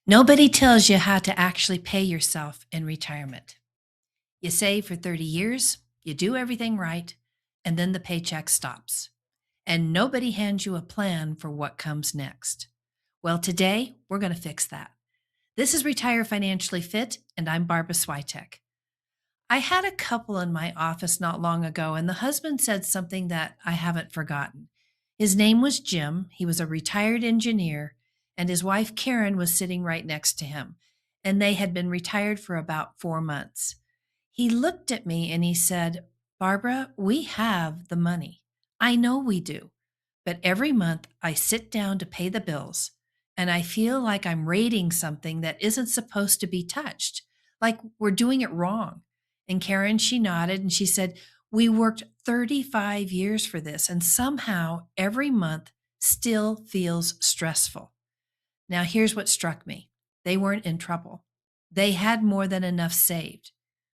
Nobody tells you how to actually pay yourself in retirement. You save for 30 years, you do everything right, and then the paycheck stops. And nobody hands you a plan for what comes next. Well, today we're going to fix that. This is Retire Financially Fit, and I'm Barbara Switek. I had a couple in my office not long ago, and the husband said something that I haven't forgotten. His name was Jim. He was a retired engineer, and his wife Karen was sitting right next to him. And they had been retired for about 4 months. He looked at me and he said, Barbara, we have the money. I know we do. But every month I sit down to pay the bills, and I feel like I'm raiding something that isn't supposed to be touched, like we're doing it wrong. And Karen, she nodded and she said, we worked 35 years for this, and somehow every month still feels stressful. Now, here's what struck me. They weren't in trouble. They had more than enough saved.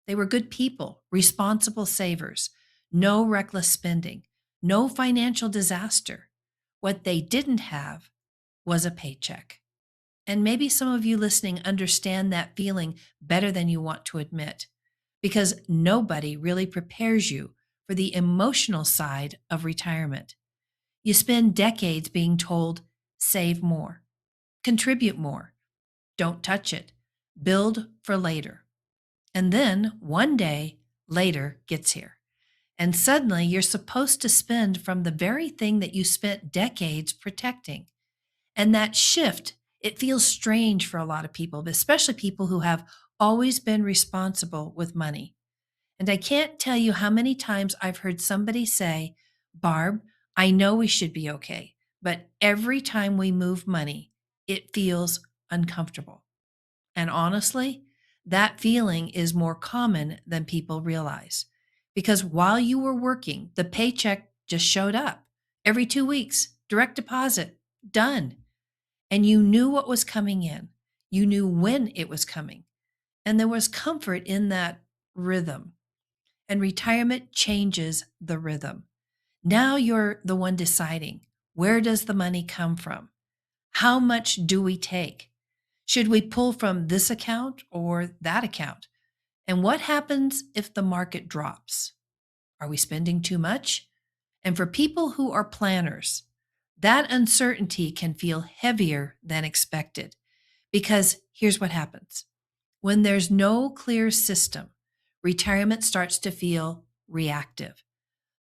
They were good people, responsible savers, no reckless spending, no financial disaster. What they didn't have was a paycheck. And maybe some of you listening understand that feeling better than you want to admit, because nobody really prepares you for the emotional side of retirement. You spend decades being told, save more, contribute more, don't touch it, build for later. And then one day, later gets here. And suddenly you're supposed to spend from the very thing that you spent decades protecting. And that shift, it feels strange for a lot of people, especially people who have always been responsible with money. And I can't tell you how many times I've heard somebody say, Barb, I know we should be okay, but every time we move money, it feels uncomfortable. And honestly, that feeling is more common than people realize. Because while you were working, the paycheck just showed up every 2 weeks, direct deposit, done. And you knew what was coming in, you knew when it was coming. And there was comfort in that rhythm. And retirement changes the rhythm. Now you're the one deciding, where does the money come from? How much do we take? Should we pull from this account or that account? And what happens if the market drops? Are we spending too much? And for people who are planners, that uncertainty can feel heavier than expected, because here's what happens. When there's no clear system, retirement starts to feel reactive.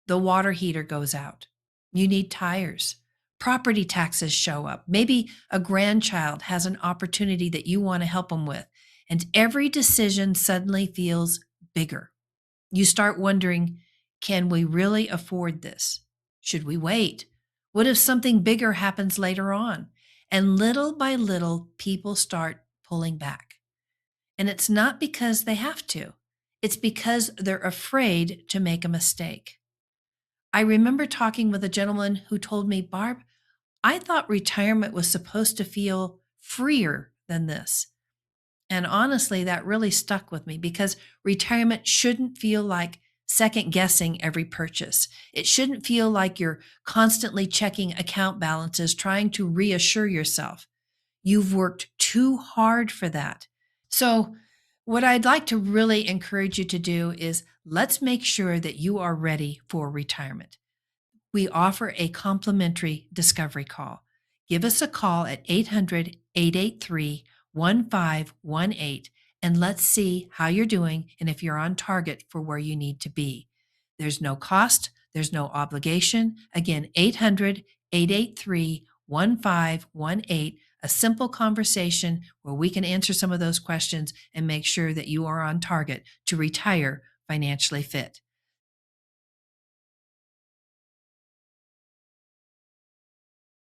The water heater goes out. You need tires. Property taxes show up. Maybe a grandchild has an opportunity that you want to help them with. And every decision suddenly feels bigger. You start wondering, can we really afford this? Should we wait? What if something bigger happens later on? And little by little, people start pulling back. And it's not because they have to. It's because they're afraid to make a mistake. I remember talking with a gentleman who told me, Barb, I thought retirement was supposed to feel freer than this. And honestly, that really stuck with me, because retirement shouldn't feel like second guessing every purchase. It shouldn't feel like you're constantly checking account balances, trying to reassure yourself. You've worked too hard for that. So, what I'd like to really encourage you to do is let's make sure that you are ready for retirement. We offer a complimentary discovery call. Give us a call at 800-883-1518, and let's see how you're doing and if you're on target for where you need to be. There's no cost, there's no obligation. Again, 800-883-1518, a simple conversation where we can answer some of those questions and make sure that you are on target to retire financially fit.